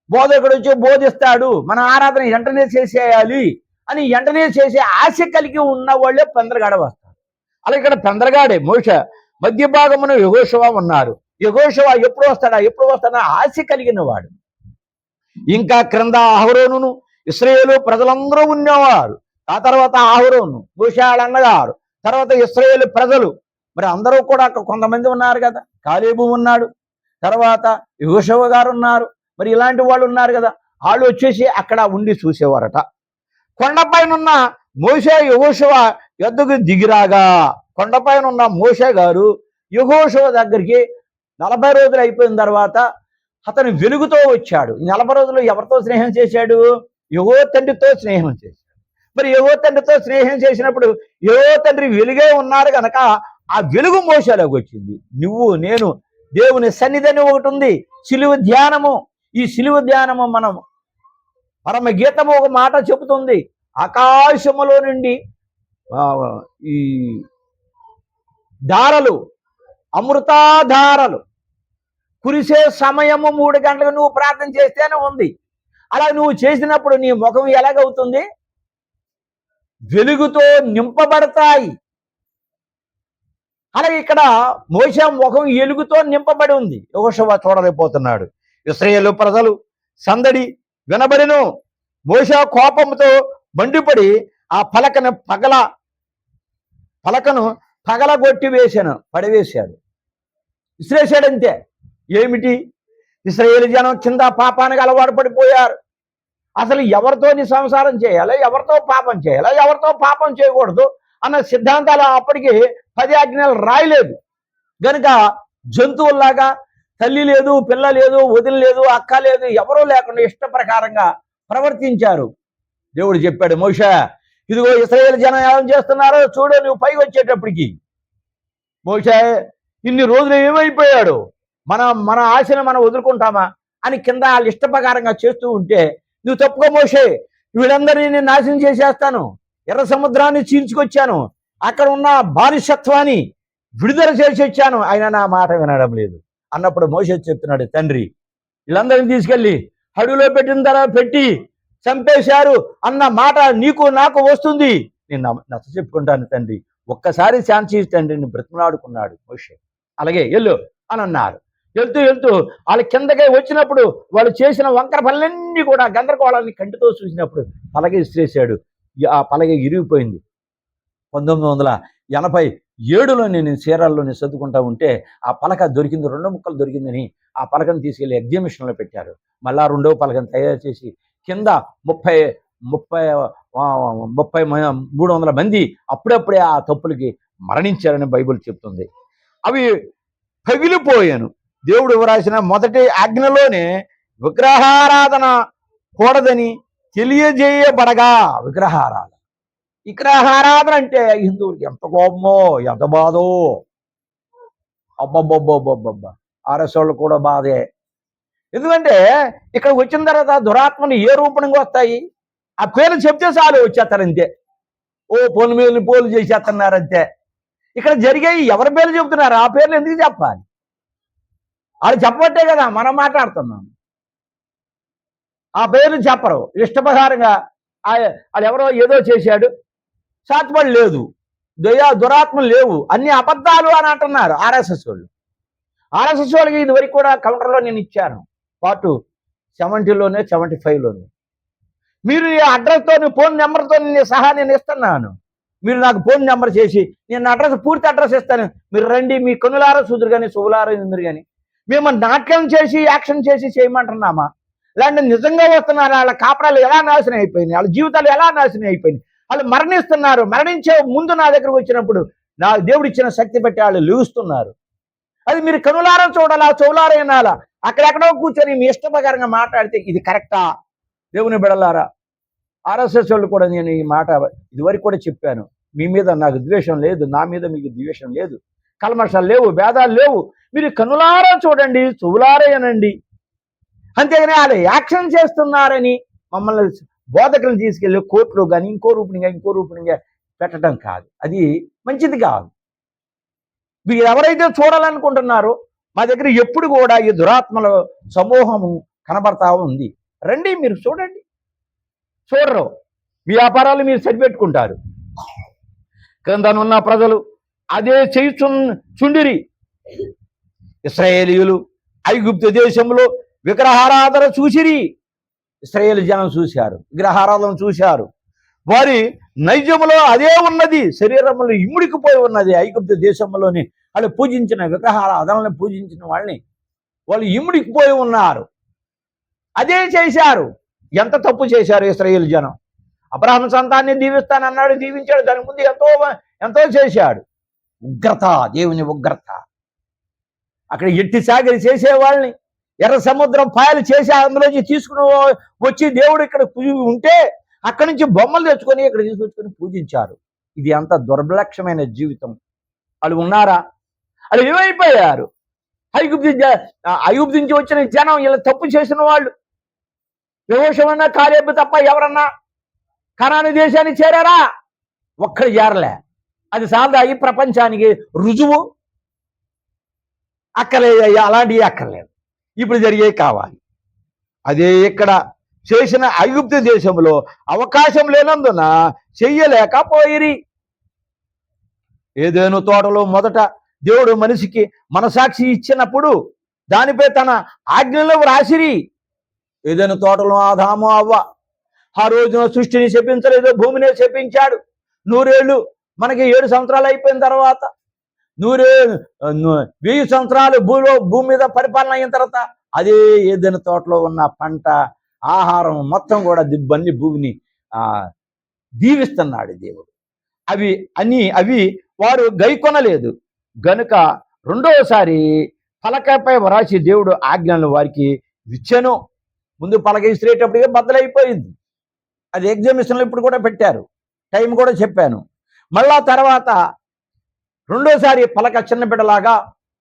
బోధకుడు వచ్చి బోధిస్తాడు, మన ఆరాధన వెంటనే చేసేయాలి అని వెంటనే చేసే ఆశ కలిగి ఉన్న వాళ్ళే పెందరగాడ వస్తారు. అలా ఇక్కడ పెందరగాడే మోషే మధ్య భాగమున యెహోషువ ఉన్నారు. యెహోషువ ఎప్పుడు వస్తాడా ఆశ కలిగిన వాడు. ఇంకా క్రింద అహరోనును ఇశ్రాయేలు ప్రజలందరూ ఉండేవారు. ఆ తర్వాత అహరోను మోషే అన్నగారు, తర్వాత ఇశ్రాయేలు ప్రజలు. మరి అందరూ కూడా కొంతమంది ఉన్నారు కదా. కాలేబు ఉన్నాడు, తర్వాత యెహోషువ గారు ఉన్నారు, మరి ఇలాంటి వాళ్ళు ఉన్నారు కదా. వాళ్ళు వచ్చేసి అక్కడ ఉండి చూసేవారట. కొండపైన ఉన్న మోషే యెహోషువ యొద్దకు దిగిరాగా, కొండపైన ఉన్న మోషే గారు యెహోషువ దగ్గరికి 40 రోజులు అయిపోయిన తర్వాత అతను వెలుగుతో వచ్చాడు. 40 రోజులు ఎవరితో స్నేహం చేశాడు? యెహో తండ్రితో స్నేహం చేశాడు. మరి యెహో తండ్రితో స్నేహం చేసినప్పుడు యెహో తండ్రి వెలుగే ఉన్నారు కనుక ఆ వెలుగు మోషేలోకి వచ్చింది. నువ్వు నేను దేవుని సన్నిధిని ఒకటి ఉంది, సిలువ ధ్యానము. ఈ సిలువ ధ్యానము మనం పరమగీతము ఒక మాట చెబుతుంది, ఆకాశములో నుండి ఈ ధారలు, అమృతాధారలు కురిసే సమయము 3 గంటలకు నువ్వు ప్రార్థన చేస్తేనే ఉంది. అలా నువ్వు చేసినప్పుడు నీ ముఖం ఎలాగవుతుంది? వెలుగుతో నింపబడతాయి. అలాగే ఇక్కడ మోషే ముఖం ఎలుగుతో నింపబడి ఉంది. యెహోషువ చూడలేకపోతున్నాడు. ఇశ్రాయేలు ప్రజలు సందడి వినబడిను. మోషే కోపంతో మండిపడి ఆ పలకను పగలగొట్టి పడవేశాడు, విసిరేశాడంతే. ఏమిటి? ఇశ్రాయేలు జనం కింద పాపానికి అలవాటు పడిపోయారు. అసలు ఎవరితో సంసారం చేయాలి, ఎవరితో పాపం చేయాలి, ఎవరితో పాపం చేయకూడదు అన్న సిద్ధాంతాలు అప్పటికి 10 ఆజ్ఞలు రాయలేదు గనుక జంతువుల్లాగా తల్లి లేదు, పిల్ల లేదు, వదిన లేదు, అక్క లేదు, ఎవరూ లేకుండా ఇష్ట ప్రకారంగా ప్రవర్తించారు. దేవుడు చెప్పాడు, మోషే ఇదిగో ఇశ్రాయేలు జనం ఏం చేస్తున్నారో చూడు, నువ్వు పైకి వచ్చేటప్పటికి. మోషే ఇన్ని రోజులు ఏమైపోయాడు, మన ఆశను మనం వదులుకుంటామా అని కింద వాళ్ళు ఇష్ట ప్రకారంగా చేస్తూ ఉంటే, నువ్వు తప్పుకో మోషే, వీళ్ళందరినీ నేను నాశనం చేసేస్తాను, ఎర్ర సముద్రాన్ని చీల్చుకొచ్చాను, అక్కడ ఉన్న బానిసత్వాన్ని విడుదల చేసి వచ్చాను, ఆయన నా మాట వినడం లేదు అన్నప్పుడు మోషే చెప్తున్నాడు, తండ్రి వీళ్ళందరినీ తీసుకెళ్ళి అడవిలో పెట్టి చంపేశారు అన్న మాట నీకు నాకు వస్తుంది, నేను నచ్చ చెప్పుకుంటాను తండ్రి, ఒక్కసారి ఛాన్స్ తండ్రిని బ్రతిమలాడుకున్నాడు మోషే. అలాగే వెళ్ళు అని అన్నారు. వెళ్తూ వాళ్ళ కిందకి వచ్చినప్పుడు వాళ్ళు చేసిన వంకర పనులన్నీ కూడా గందరగోళాన్ని కంటితో చూసినప్పుడు పలగ ఇసిరేశాడు. ఆ పలగ ఇరిగిపోయింది. 1987లో నేను సీరాల్లో నేను చదువుకుంటా ఉంటే ఆ పలక దొరికింది, 2 ముక్కలు దొరికిందని ఆ పలకను తీసుకెళ్లి ఎగ్జిబిషన్లో పెట్టారు. మళ్ళా 2వ పలకను తయారు చేసి కింద 30 300 మంది అప్పుడప్పుడే ఆ తప్పులకి మరణించారని బైబిల్ చెప్తుంది. అవి పగిలిపోయాను. దేవుడు వ్రాసిన మొదటి ఆజ్ఞలోనే విగ్రహారాధన కూడదని తెలియజేయబడగా, విగ్రహారాధన అంటే హిందువులకి ఎంత కోపమో, ఎంత బాధో. అబ్బబ్బబ్బబ్బబ్బబ్బ, ఆర్ఎస్ వాళ్ళు కూడా బాధే. ఎందుకంటే ఇక్కడ వచ్చిన తర్వాత దురాత్మని ఏ రూపంగా వస్తాయి? ఆ పేర్లు చెప్తే చాలు వచ్చేస్తారంతే. ఓ పోలు మీద పోలు చేసేస్తున్నారంతే. ఇక్కడ జరిగాయి ఎవరి పేర్లు చెబుతున్నారు? ఆ పేర్లు ఎందుకు చెప్పాలి? వాళ్ళు చెప్పబట్టే కదా మనం మాట్లాడుతున్నాం. ఆ పేర్లు చెప్పరు, ఇష్టప్రకారంగా వాళ్ళు ఎవరో ఏదో చేశాడు, సాత్పడి లేదు, దురాత్మలు లేవు, అన్ని అబద్ధాలు అని అంటున్నారు ఆర్ఎస్ఎస్ వాళ్ళు. ఆర్ఎస్ఎస్ వాళ్ళకి ఇది వరకు కూడా కౌంటర్లో నేను ఇచ్చాను, పార్ట్ 70లోనే 75లోనే. మీరు ఈ అడ్రస్తో, ఫోన్ నెంబర్తో సహా నేను ఇస్తున్నాను. మీరు నాకు ఫోన్ నెంబర్ చేసి నేను అడ్రస్, పూర్తి అడ్రస్ ఇస్తాను, మీరు రండి. మీ కనులారా చూదురు కానీ, శుభలారా ఇందురు కానీ. మేము నాట్యం చేసి యాక్షన్ చేసి చేయమంటున్నామా? లేదంటే నిజంగా వస్తున్నారు? వాళ్ళ కాపురాలు ఎలా నాశనం అయిపోయినాయి, వాళ్ళ జీవితాలు ఎలా నాశనం అయిపోయినాయి, వాళ్ళు మరణిస్తున్నారు. మరణించే ముందు నా దగ్గరకు వచ్చినప్పుడు నా దేవుడు ఇచ్చిన శక్తి బట్టి వాళ్ళు లేస్తున్నారు. అది మీరు కనులారా చూడాలా, చెవులారా వినాలా. అక్కడెక్కడో కూర్చొని మీ ఇష్టప్రకారంగా మాట్లాడితే ఇది కరెక్టా? దేవుని బిడలారా, ఆర్ఎస్ఎస్ వాళ్ళు కూడా నేను ఈ మాట ఇదివరకు కూడా చెప్పాను. మీ మీద నాకు ద్వేషం లేదు, నా మీద మీకు ద్వేషం లేదు, కల్మషాలు లేవు, భేదాలు లేవు. మీరు కనులారా చూడండి, చెవులారా వినండి. అంతేగాని వాళ్ళు యాక్షన్ చేస్తున్నారని మమ్మల్ని బోధకులను తీసుకెళ్ళి కోర్టులో కానీ ఇంకో రూపంగా పెట్టడం కాదు. అది మంచిది కాదు. మీరు ఎవరైతే చూడాలనుకుంటున్నారో మా దగ్గర ఎప్పుడు కూడా ఈ దురాత్మల సమూహము కనబడతా ఉంది. రండి, మీరు చూడండి. చూడరు, మీ వ్యాపారాలు మీరు సరిపెట్టుకుంటారు. కిందనున్న ప్రజలు అదే చుండిరి. ఇశ్రాయేలీయులు ఐగుప్తు దేశంలో విగ్రహారాధన చూసిరి. ఇశ్రాయేలు జనం చూశారు, విగ్రహారాధన చూశారు. వారి నైజములో అదే ఉన్నది, శరీరంలో ఇముడికిపోయి ఉన్నది. ఐగుప్తు దేశంలోని వాళ్ళు పూజించిన విగ్రహారాధనలను పూజించిన వాళ్ళని వాళ్ళు ఇముడికిపోయి ఉన్నారు. అదే చేశారు. ఎంత తప్పు చేశారు ఇశ్రాయేలు జనం. అబ్రహాము సంతాన్ని దీవిస్తానన్నాడు, దీవించాడు. దాని ముందు ఎంతో చేశాడు. ఉగ్రత, దేవుని ఉగ్రత. అక్కడ ఎట్టి సాగరి చేసేవాళ్ళని, ఎర్ర సముద్రం పాయలు చేసి అందులోంచి తీసుకుని వచ్చి దేవుడు ఇక్కడ ఉంటే అక్కడి నుంచి బొమ్మలు తెచ్చుకొని ఇక్కడ తీసుకొచ్చుకొని పూజించారు. ఇది అంత దుర్లక్ష్యమైన జీవితం. వాళ్ళు ఉన్నారా? వాళ్ళు ఏమైపోయారు? ఐగుప్తు నుంచి వచ్చిన జనం ఇలా తప్పు చేసిన వాళ్ళు. యెహోషువన్నా కాలేబు తప్ప ఎవరన్నా కనాను దేశానికి చేరారా? ఒక్కడు చేరలే. అది సాదా ఈ ప్రపంచానికి రుజువు. అక్కర్లేదు, అలాంటివి అక్కర్లేదు. ఇప్పుడు జరిగేవి కావాలి. అదే ఇక్కడ చేసిన ఐగుప్తు దేశంలో అవకాశం లేనందున చెయ్యలేకపోయిరి. ఏదేను తోటలో మొదట దేవుడు మనిషికి మనసాక్షి ఇచ్చినప్పుడు దానిపై తన ఆజ్ఞలు వ్రాసిరి. ఏదేను తోటలో ఆదాము అవ్వ ఆ రోజున సృష్టిని శపించలేదు, భూమినే శపించాడు. 100 ఏళ్ళు, మనకి 7 సంవత్సరాలు అయిపోయిన తర్వాత 1000 సంవత్సరాలు భూమి మీద పరిపాలన అయిన తర్వాత అదే ఏదైనా తోటలో ఉన్న పంట, ఆహారం మొత్తం కూడా దిబ్బన్ని భూమిని దీవిస్తున్నాడు దేవుడు. అవి వారు గైకొనలేదు గనుక రెండోసారి పలకపై వ్రాసి దేవుడు ఆజ్ఞలను వారికి ఇచ్చెను. ముందు పలక ఇసిరేటప్పటికే బద్దలైపోయింది. అది ఎగ్జామినేషన్లో ఇప్పుడు కూడా పెట్టారు, టైం కూడా చెప్పాను. మళ్ళా తర్వాత రెండోసారి పలక చిన్న బిడ్డలాగా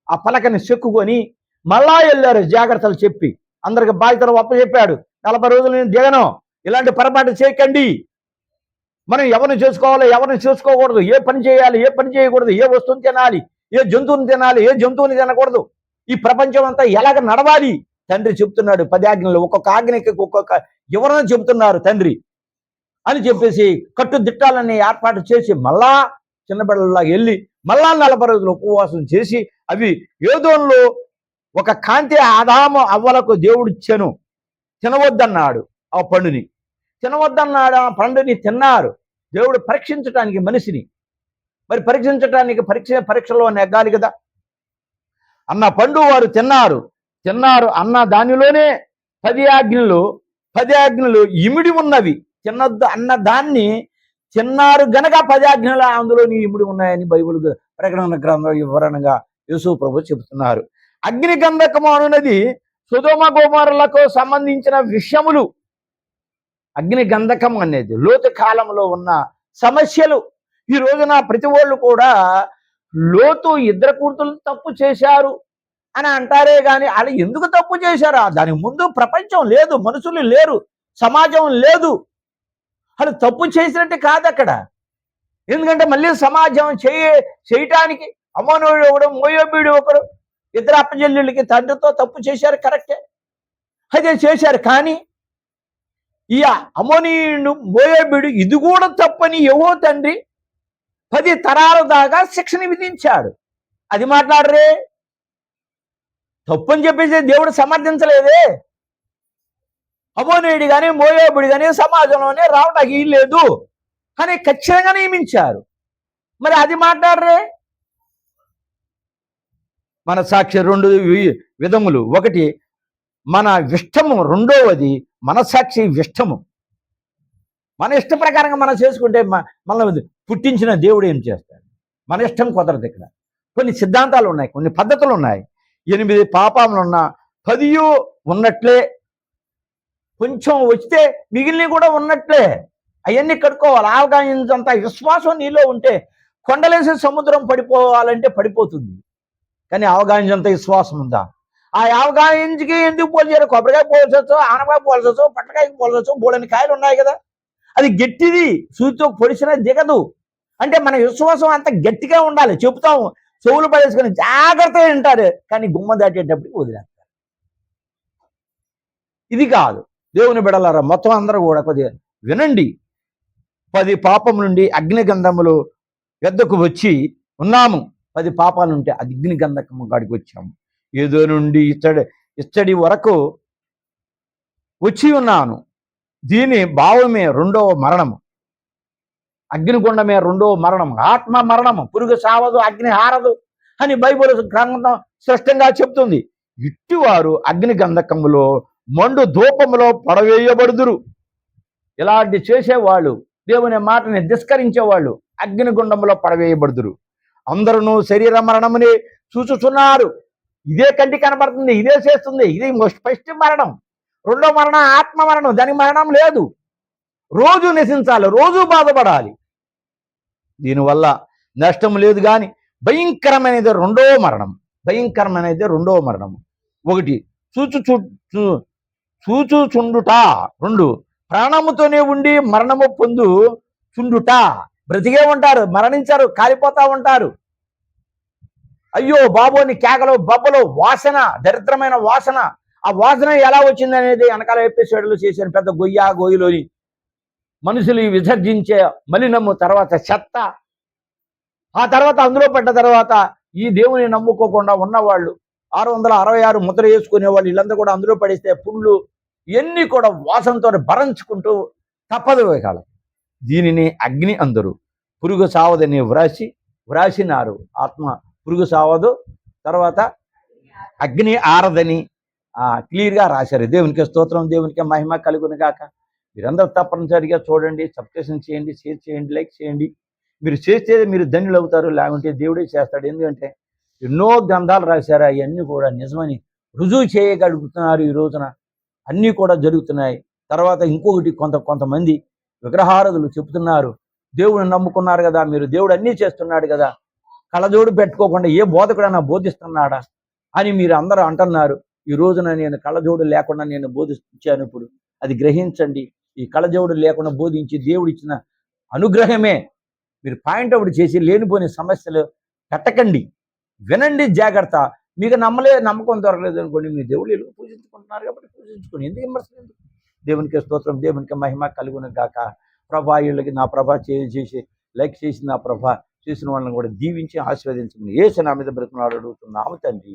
ఆ పలకని చెక్కుకొని మళ్ళా వెళ్ళారు. జాగ్రత్తలు చెప్పి అందరికి బాధ్యతలు చెప్పాడు. 40 రోజులు నేను దిగను, ఇలాంటి పొరపాటు చేయకండి. మనం ఎవరిని చేసుకోవాలి, ఎవరిని చేసుకోకూడదు, ఏ పని చేయాలి, ఏ పని చేయకూడదు, ఏ వస్తువుని తినాలి, ఏ జంతువుని తినాలి, ఏ జంతువుని తినకూడదు, ఈ ప్రపంచం అంతా ఎలాగ నడవాలి తండ్రి చెప్తున్నాడు. 10 ఆజ్ఞలు, ఒక్కొక్క ఆజ్ఞకి ఒక్కొక్క వివరణ చెబుతున్నారు తండ్రి అని చెప్పేసి కట్టుదిట్టాలని ఏర్పాటు చేసి మళ్ళా చిన్నబిడ్డలాగా వెళ్ళి మళ్ళా 40 రోజులు ఉపవాసం చేసి అవి ఏదోన్లో ఒక కాంతి ఆదాము అవ్వలకు దేవుడు ఇచ్చెను. తినవద్దన్నాడు ఆ పండుని, తినవద్దన్నాడు. ఆ పండుని తిన్నారు. దేవుడు పరీక్షించడానికి మనిషిని మరి పరీక్షించడానికి పరీక్షలో నెగ్గాలి కదా. అన్న పండు వారు తిన్నారు అన్న దానిలోనే 10 ఆజ్ఞలు ఇమిడి ఉన్నవి. తినద్దు అన్న దాన్ని తిన్నారు గనక 10 ఆజ్ఞలు అందులోని ఇమిడి ఉన్నాయని బైబిల్ ప్రకటన గ్రంథం వివరణగా యేసు ప్రభు చెబుతున్నారు. అగ్ని గంధకము అనున్నది సొదొమ గొమొర్రాలకు సంబంధించిన విషయములు. అగ్ని గంధకం అనేది లోతు కాలంలో ఉన్న సమస్యలు. ఈ రోజున ప్రతి వాళ్ళు కూడా లోతు ఇద్దరు కూతురు తప్పు చేశారు అని అంటారే కానీ వాళ్ళు ఎందుకు తప్పు చేశారా? దానికి ముందు ప్రపంచం లేదు, మనుషులు లేరు, సమాజం లేదు. వాళ్ళు తప్పు చేసినట్టు కాదు అక్కడ. ఎందుకంటే మళ్ళీ సమాజం చేయటానికి అమ్మోనుడు ఒకడు, మోయాబీడు ఒకడు, ఇద్దరు అప్పచెల్లెళ్ళకి తండ్రితో తప్పు చేశారు, కరెక్టే, అదే చేశారు. కానీ ఈ అమ్మోనీయుడు మోయాబీడు ఇది కూడా తప్పని యెహోవా తండ్రి 10 తరాల దాకా శిక్షణ విధించాడు. అది మాట్లాడరే. తప్పని చెప్పేసి దేవుడు సమర్థించలేదే. అమ్మోనీయుడు కానీ మోయాబీడు కానీ సమాజంలోనే రావడానికి లేదు అని ఖచ్చితంగా నియమించారు. మరి అది మాట్లాడరే. మన సాక్షి 2 విధములు. ఒకటి మన ఇష్టము, రెండవది మనసాక్షి ఇష్టము. మన ఇష్ట ప్రకారంగా మనం చేసుకుంటే మనల్ని పుట్టించిన దేవుడు ఏం చేస్తాడు? మన ఇష్టం కుదరదు. ఇక్కడ కొన్ని సిద్ధాంతాలు ఉన్నాయి, కొన్ని పద్ధతులు ఉన్నాయి. 8 పాపములు ఉన్న 10 ఉన్నట్లే, కొంచెం వస్తే మిగిలినవి కూడా ఉన్నట్లే. అవన్నీ కట్టుకోవాలి. అవగాహించంత విశ్వాసం నీలో ఉంటే కొండలేసి సముద్రం పడిపోవాలంటే పడిపోతుంది. కానీ అవగాహించంత విశ్వాసం ఉందా? ఆ అవగాహించికి ఎందుకు పోల్చారు? కొబ్బరికాయ పోల్చవచ్చు, ఆనపాయ పోల్చవచ్చు, పట్టకాయకి పోల్చవచ్చు, బోలని కాయలు ఉన్నాయి కదా. అది గట్టిది, సూచితో పొడిచినా దిగదు. అంటే మన విశ్వాసం అంత గట్టిగా ఉండాలి. చెబుతాము, చెవులు పడేసుకొని జాగ్రత్తగా వింటారు, కానీ గుమ్మ దాటేటప్పటికి వదిలేస్తారు. ఇది కాదు. దేవుని బిడ్డలారా, మొత్తం అందరూ కూడా కొద్దిగా వినండి. 10 పాపం నుండి అగ్నిగంధములు వద్దకు వచ్చి ఉన్నాము. 10 పాపాలు ఉంటే అగ్నిగంధకము కాడికి వచ్చాము. ఏదో నుండి ఇచ్చడి వరకు వచ్చి ఉన్నాను. దీని భావమే 2వ మరణము. అగ్నిగుండమే 2వ మరణం, ఆత్మ మరణము. పురుగు సావదు, అగ్ని హారదు అని బైబిల్ గ్రంథం స్పష్టంగా చెప్తుంది. ఇట్టివారు అగ్ని గంధకములో మండు ధూపములో పడవేయబడుదురు. ఇలాంటి చేసేవాళ్ళు, దేవుని మాటని తిరస్కరించేవాళ్ళు అగ్నిగుండంలో పడవేయబడుదురు. అందరూ శరీర మరణముని చూచుచున్నారు. ఇదే కంటి కనబడుతుంది, ఇదే చేస్తుంది. ఇది ఫస్ట్ మరణం. 2వ మరణం ఆత్మ మరణం. దానికి మరణం లేదు. రోజు నశించాలి, రోజు బాధపడాలి. దీనివల్ల నష్టం లేదు. కానీ భయంకరమైనది 2వ మరణం. భయంకరమైనది 2వ మరణం. 1 చూచుచుండుట, 2 ప్రాణముతోనే ఉండి మరణము పొందు చుండుట. బ్రతికే ఉంటారు, మరణించారు, కాలిపోతా ఉంటారు. అయ్యో బాబోని కేకలు, బబ్బలు, వాసన, దరిద్రమైన వాసన. ఆ వాసన ఎలా వచ్చింది అనేది వెనకాల ఎపిసోడ్లు చేసిన పెద్ద గొయ్యిలోని మనుషులు విసర్జించే మలినము, తర్వాత చెత్త. ఆ తర్వాత అందులో పడ్డ తర్వాత ఈ దేవుని నమ్ముకోకుండా ఉన్నవాళ్ళు 666 ముద్ర వేసుకునేవాళ్ళు వీళ్ళంతా కూడా అందులో పడిస్తే పుళ్ళు ఇవన్నీ కూడా వాసనతో భరించుకుంటూ తప్పదు కాలం. దీనిని అగ్ని అందరు. పురుగు సావదని వ్రాసినారు. ఆత్మ పురుగు సావదు, తర్వాత అగ్ని ఆరదని క్లియర్గా రాశారు. దేవునికి స్తోత్రం, దేవునికి మహిమ కలుగును గాక. మీరందరూ తప్పనిసరిగా చూడండి, సబ్స్క్రిప్షన్ చేయండి, షేర్ చేయండి, లైక్ చేయండి. మీరు చేస్తే మీరు ధన్యులు అవుతారు, లేకుంటే దేవుడే చేస్తాడు. ఎందుకంటే ఎన్నో గ్రంథాలు రాశారు, అవన్నీ కూడా నిజమని రుజువు చేయగలుగుతున్నారు. ఈ రోజున అన్నీ కూడా జరుగుతున్నాయి. తర్వాత ఇంకొకటి, కొంతమంది విగ్రహారాధులు చెబుతున్నారు, దేవుడిని నమ్ముకున్నారు కదా మీరు, దేవుడు అన్నీ చేస్తున్నాడు కదా, కళ్ళజోడు పెట్టుకోకుండా ఏ బోధకుడైనా బోధిస్తున్నాడా అని మీరు అందరూ అంటున్నారు. ఈ రోజున నేను కళ్ళజోడు లేకుండా నేను బోధించాను. ఇప్పుడు అది గ్రహించండి. ఈ కళ్ళజోడు లేకుండా బోధించి దేవుడిచ్చిన అనుగ్రహమే. మీరు పాయింట్ అవుట్ చేసి లేనిపోని సమస్యలు పెట్టకండి. వినండి, జాగ్రత్త. మీకు నమ్మకం దొరకలేదు అనుకోండి, మీ దేవుళ్ళు ఎలుగు పూజించుకుంటున్నారు కాబట్టి పూజించుకోండి. ఎందుకు విమర్శలు ఎందుకు? దేవునికి స్తోత్రం, దేవునికి మహిమ కలుగును గాక. ప్రభా వీళ్ళకి నా ప్రభా చేసి లైక్ చేసి నా ప్రభా చేసిన వాళ్ళని కూడా దీవించి ఆశీర్వదించమని యేసు నామమున బ్రతిమలాడి అడుగుతున్నాము తండ్రి.